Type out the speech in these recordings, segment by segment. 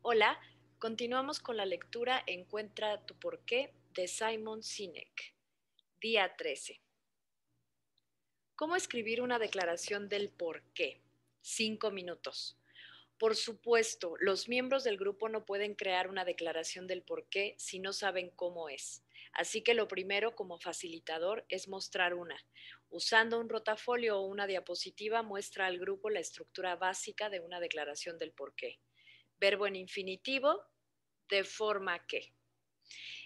Hola, continuamos con la lectura Encuentra tu porqué de Simon Sinek. Día 13. ¿Cómo escribir una declaración del porqué? 5 minutos. Por supuesto, los miembros del grupo no pueden crear una declaración del porqué si no saben cómo es. Así que lo primero como facilitador es mostrar una. Usando un rotafolio o una diapositiva muestra al grupo la estructura básica de una declaración del porqué. Verbo en infinitivo, de forma que.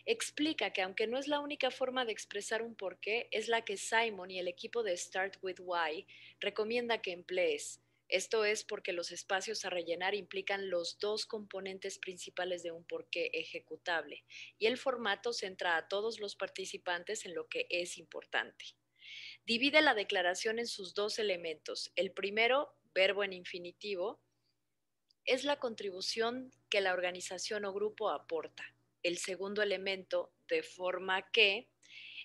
Explica que aunque no es la única forma de expresar un porqué, es la que Simon y el equipo de Start with Why recomienda que emplees. Esto es porque los espacios a rellenar implican los dos componentes principales de un porqué ejecutable y el formato centra a todos los participantes en lo que es importante. Divide la declaración en sus dos elementos. El primero, verbo en infinitivo, es la contribución que la organización o grupo aporta. El segundo elemento, de forma que,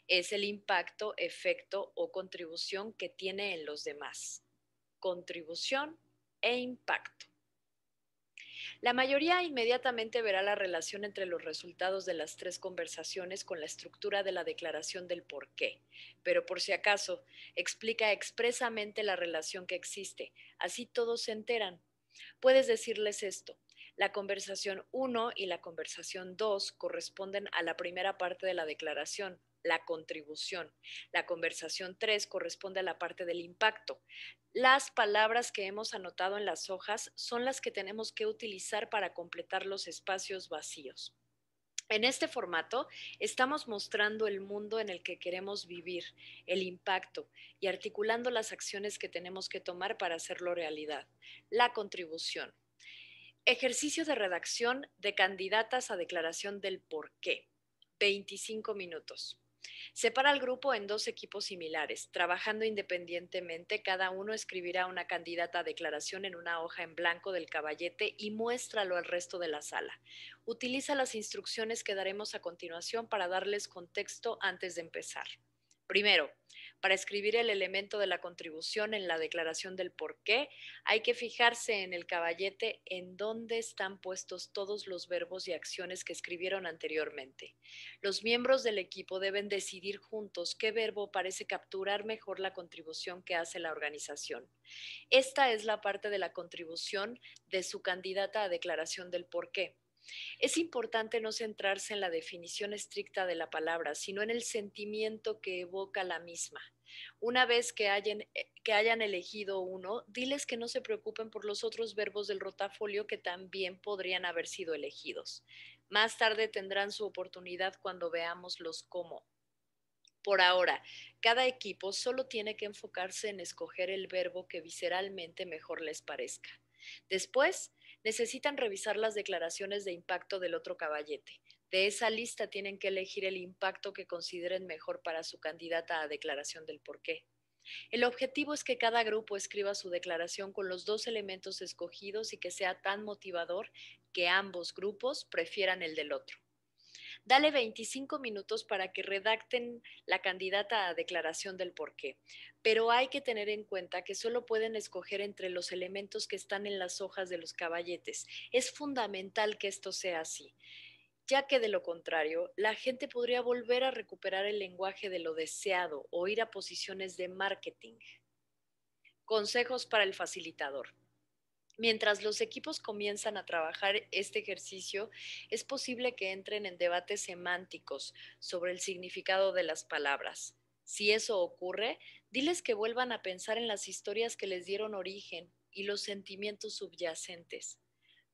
es el impacto, efecto o contribución que tiene en los demás. Contribución e impacto. La mayoría inmediatamente verá la relación entre los resultados de las tres conversaciones con la estructura de la declaración del por qué, pero por si acaso, explica expresamente la relación que existe, así todos se enteran. Puedes decirles esto. La conversación 1 y la conversación 2 corresponden a la primera parte de la declaración, la contribución. La conversación 3 corresponde a la parte del impacto. Las palabras que hemos anotado en las hojas son las que tenemos que utilizar para completar los espacios vacíos. En este formato estamos mostrando el mundo en el que queremos vivir, el impacto y articulando las acciones que tenemos que tomar para hacerlo realidad. La contribución. Ejercicio de redacción de candidatas a declaración del por qué. 25 minutos. Separa al grupo en dos equipos similares. Trabajando independientemente, cada uno escribirá una candidata a declaración en una hoja en blanco del caballete y muéstralo al resto de la sala. Utiliza las instrucciones que daremos a continuación para darles contexto antes de empezar. Primero, para escribir el elemento de la contribución en la declaración del por qué, hay que fijarse en el caballete en dónde están puestos todos los verbos y acciones que escribieron anteriormente. Los miembros del equipo deben decidir juntos qué verbo parece capturar mejor la contribución que hace la organización. Esta es la parte de la contribución de su candidata a declaración del por qué. Es importante no centrarse en la definición estricta de la palabra, sino en el sentimiento que evoca la misma. Una vez que hayan elegido uno, diles que no se preocupen por los otros verbos del rotafolio que también podrían haber sido elegidos. Más tarde tendrán su oportunidad cuando veamos los cómo. Por ahora, cada equipo solo tiene que enfocarse en escoger el verbo que visceralmente mejor les parezca. Después, necesitan revisar las declaraciones de impacto del otro caballete. De esa lista tienen que elegir el impacto que consideren mejor para su candidata a declaración del porqué. El objetivo es que cada grupo escriba su declaración con los dos elementos escogidos y que sea tan motivador que ambos grupos prefieran el del otro. Dale 25 minutos para que redacten la candidata a declaración del porqué, pero hay que tener en cuenta que solo pueden escoger entre los elementos que están en las hojas de los caballetes. Es fundamental que esto sea así, ya que de lo contrario, la gente podría volver a recuperar el lenguaje de lo deseado o ir a posiciones de marketing. Consejos para el facilitador. Mientras los equipos comienzan a trabajar este ejercicio, es posible que entren en debates semánticos sobre el significado de las palabras. Si eso ocurre, diles que vuelvan a pensar en las historias que les dieron origen y los sentimientos subyacentes.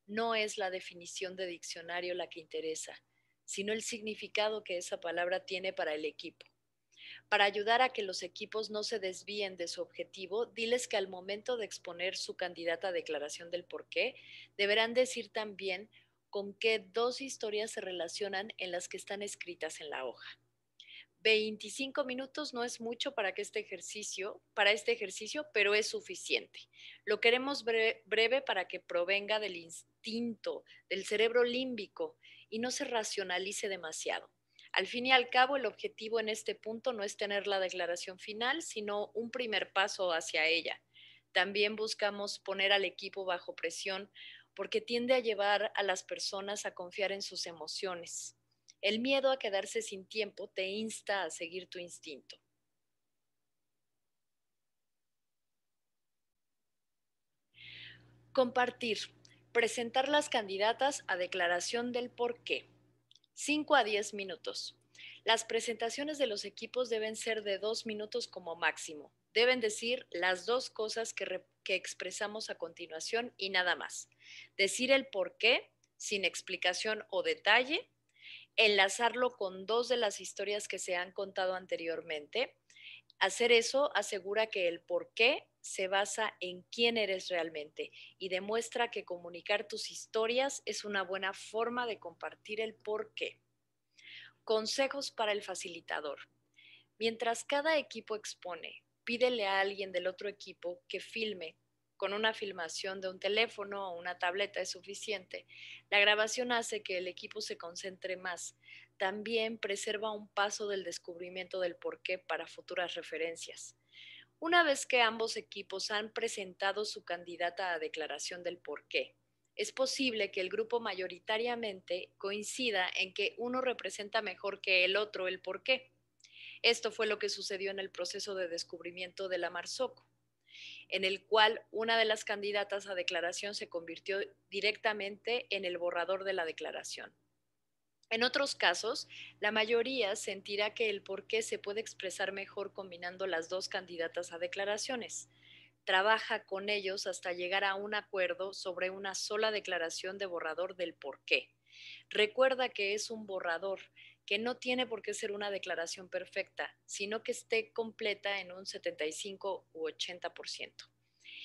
No es la definición de diccionario la que interesa, sino el significado que esa palabra tiene para el equipo. Para ayudar a que los equipos no se desvíen de su objetivo, diles que al momento de exponer su candidata a declaración del porqué, deberán decir también con qué dos historias se relacionan en las que están escritas en la hoja. 25 minutos no es mucho para este ejercicio, pero es suficiente. Lo queremos breve para que provenga del instinto, del cerebro límbico y no se racionalice demasiado. Al fin y al cabo, el objetivo en este punto no es tener la declaración final, sino un primer paso hacia ella. También buscamos poner al equipo bajo presión porque tiende a llevar a las personas a confiar en sus emociones. El miedo a quedarse sin tiempo te insta a seguir tu instinto. Compartir. Presentar las candidatas a declaración del por qué. 5 a 10 minutos. Las presentaciones de los equipos deben ser de 2 minutos como máximo. Deben decir las dos cosas que expresamos a continuación y nada más. Decir el por qué sin explicación o detalle, enlazarlo con dos de las historias que se han contado anteriormente. Hacer eso asegura que el por qué se basa en quién eres realmente y demuestra que comunicar tus historias es una buena forma de compartir el por qué. Consejos para el facilitador. Mientras cada equipo expone, pídele a alguien del otro equipo que filme. Con una filmación de un teléfono o una tableta es suficiente. La grabación hace que el equipo se concentre más. También preserva un paso del descubrimiento del porqué para futuras referencias. Una vez que ambos equipos han presentado su candidata a declaración del porqué, es posible que el grupo mayoritariamente coincida en que uno representa mejor que el otro el porqué. Esto fue lo que sucedió en el proceso de descubrimiento de la Marzoco, en el cual una de las candidatas a declaración se convirtió directamente en el borrador de la declaración. En otros casos, la mayoría sentirá que el porqué se puede expresar mejor combinando las dos candidatas a declaraciones. Trabaja con ellos hasta llegar a un acuerdo sobre una sola declaración de borrador del porqué. Recuerda que es un borrador, que no tiene por qué ser una declaración perfecta, sino que esté completa en un 75 u 80%.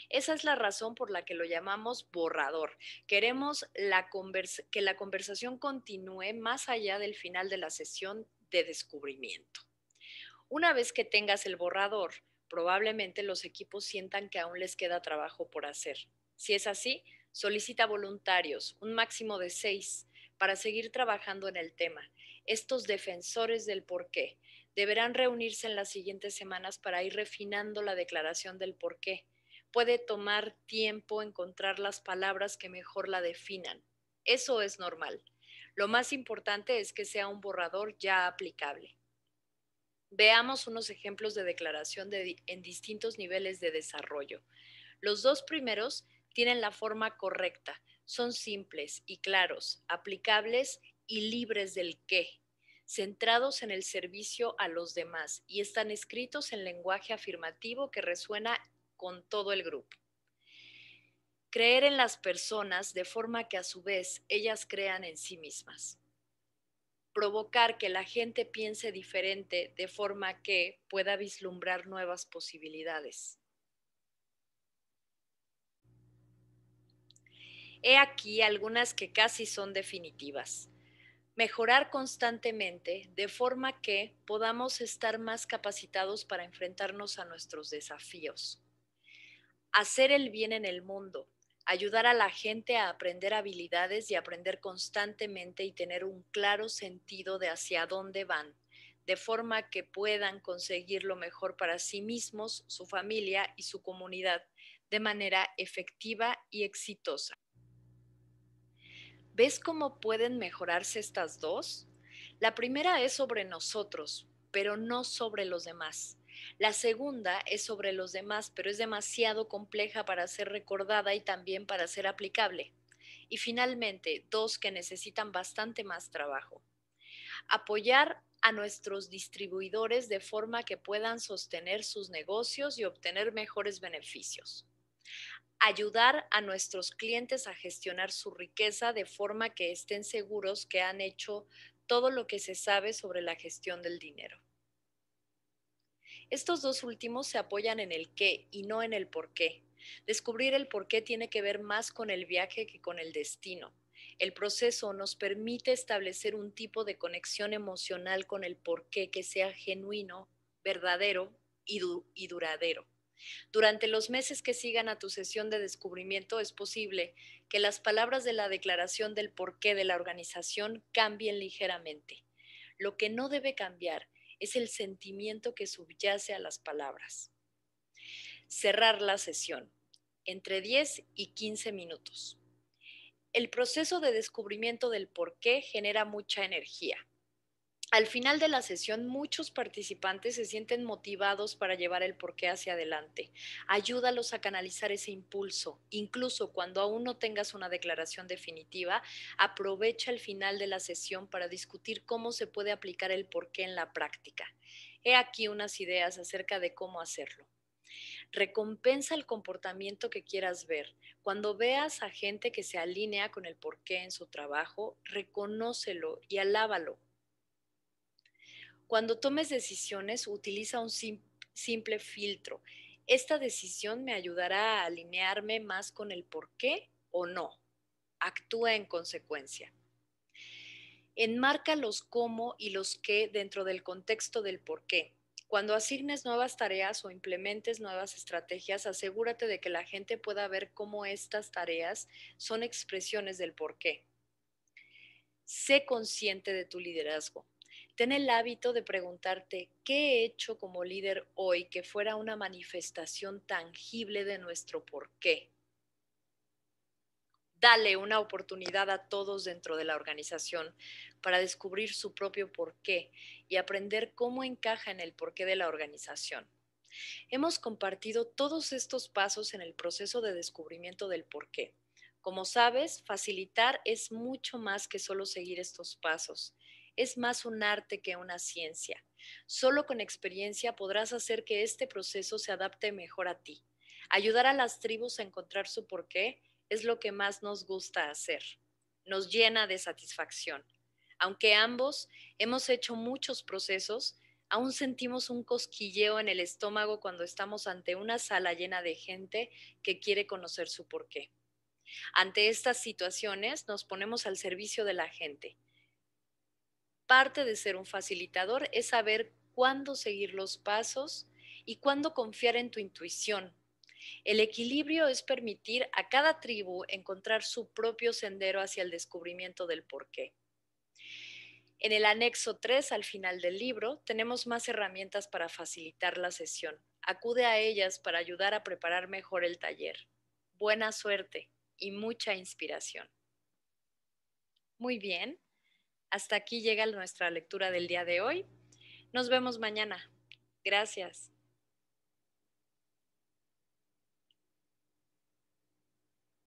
Esa es la razón por la que lo llamamos borrador. Queremos que la conversación continúe más allá del final de la sesión de descubrimiento. Una vez que tengas el borrador, probablemente los equipos sientan que aún les queda trabajo por hacer. Si es así, solicita voluntarios, un máximo de 6, para seguir trabajando en el tema. Estos defensores del porqué deberán reunirse en las siguientes semanas para ir refinando la declaración del porqué. Puede tomar tiempo encontrar las palabras que mejor la definan. Eso es normal. Lo más importante es que sea un borrador ya aplicable. Veamos unos ejemplos de declaración en distintos niveles de desarrollo. Los dos primeros tienen la forma correcta, son simples y claros, aplicables y libres del qué, centrados en el servicio a los demás y están escritos en lenguaje afirmativo que resuena con todo el grupo. Creer en las personas de forma que a su vez ellas crean en sí mismas. Provocar que la gente piense diferente de forma que pueda vislumbrar nuevas posibilidades. He aquí algunas que casi son definitivas. Mejorar constantemente de forma que podamos estar más capacitados para enfrentarnos a nuestros desafíos. Hacer el bien en el mundo, ayudar a la gente a aprender habilidades y aprender constantemente y tener un claro sentido de hacia dónde van, de forma que puedan conseguir lo mejor para sí mismos, su familia y su comunidad de manera efectiva y exitosa. ¿Ves cómo pueden mejorarse estas dos? La primera es sobre nosotros, pero no sobre los demás. La segunda es sobre los demás, pero es demasiado compleja para ser recordada y también para ser aplicable. Y finalmente, dos que necesitan bastante más trabajo. Apoyar a nuestros distribuidores de forma que puedan sostener sus negocios y obtener mejores beneficios. Ayudar a nuestros clientes a gestionar su riqueza de forma que estén seguros que han hecho todo lo que se sabe sobre la gestión del dinero. Estos dos últimos se apoyan en el qué y no en el por qué. Descubrir el por qué tiene que ver más con el viaje que con el destino. El proceso nos permite establecer un tipo de conexión emocional con el por qué que sea genuino, verdadero y duradero. Durante los meses que sigan a tu sesión de descubrimiento es posible que las palabras de la declaración del porqué de la organización cambien ligeramente. Lo que no debe cambiar es el sentimiento que subyace a las palabras. Cerrar la sesión entre 10 y 15 minutos. El proceso de descubrimiento del por qué genera mucha energía. Al final de la sesión, muchos participantes se sienten motivados para llevar el porqué hacia adelante. Ayúdalos a canalizar ese impulso. Incluso cuando aún no tengas una declaración definitiva, aprovecha el final de la sesión para discutir cómo se puede aplicar el porqué en la práctica. He aquí unas ideas acerca de cómo hacerlo. Recompensa el comportamiento que quieras ver. Cuando veas a gente que se alinea con el porqué en su trabajo, reconócelo y alábalo. Cuando tomes decisiones, utiliza un simple filtro. ¿Esta decisión me ayudará a alinearme más con el por qué o no? Actúa en consecuencia. Enmarca los cómo y los qué dentro del contexto del por qué. Cuando asignes nuevas tareas o implementes nuevas estrategias, asegúrate de que la gente pueda ver cómo estas tareas son expresiones del por qué. Sé consciente de tu liderazgo. Ten el hábito de preguntarte, ¿qué he hecho como líder hoy que fuera una manifestación tangible de nuestro porqué? Dale una oportunidad a todos dentro de la organización para descubrir su propio porqué y aprender cómo encaja en el porqué de la organización. Hemos compartido todos estos pasos en el proceso de descubrimiento del porqué. Como sabes, facilitar es mucho más que solo seguir estos pasos. Es más un arte que una ciencia. Solo con experiencia podrás hacer que este proceso se adapte mejor a ti. Ayudar a las tribus a encontrar su porqué es lo que más nos gusta hacer. Nos llena de satisfacción. Aunque ambos hemos hecho muchos procesos, aún sentimos un cosquilleo en el estómago cuando estamos ante una sala llena de gente que quiere conocer su porqué. Ante estas situaciones nos ponemos al servicio de la gente. Parte de ser un facilitador es saber cuándo seguir los pasos y cuándo confiar en tu intuición. El equilibrio es permitir a cada tribu encontrar su propio sendero hacia el descubrimiento del porqué. En el anexo 3, al final del libro, tenemos más herramientas para facilitar la sesión. Acude a ellas para ayudar a preparar mejor el taller. Buena suerte y mucha inspiración. Muy bien, hasta aquí llega nuestra lectura del día de hoy. Nos vemos mañana. Gracias.